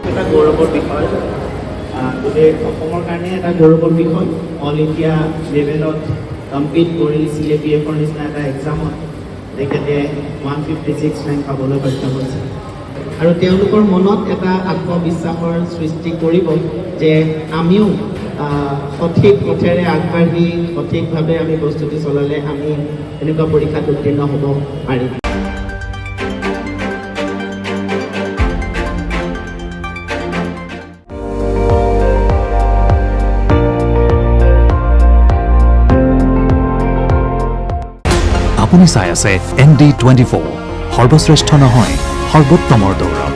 এটা গৌৰৱৰ বিষয় গোটেই অসমৰ কাৰণে এটা গৌৰৱৰ বিষয় অল ইণ্ডিয়া লেভেলত কম্পিট কৰি CAPF-ৰ নিচিনা এটা এক্সামত তেখেতে 156 ৰেংক পাবলৈ সক্ষম হৈছে আৰু তেওঁলোকৰ মনত এটা আত্মবিশ্বাসৰ সৃষ্টি কৰিব যে আমিও সঠিক পথেৰে আগবাঢ়ি সঠিকভাৱে আমি প্ৰস্তুতি চলালে আমি এনেকুৱা পৰীক্ষাত উত্তীৰ্ণ হ'ব পাৰিম। আপুনি চাই আছে ND24 সৰ্বশ্ৰেষ্ঠ নহয় সৰ্বোত্তমৰ দৌৰ।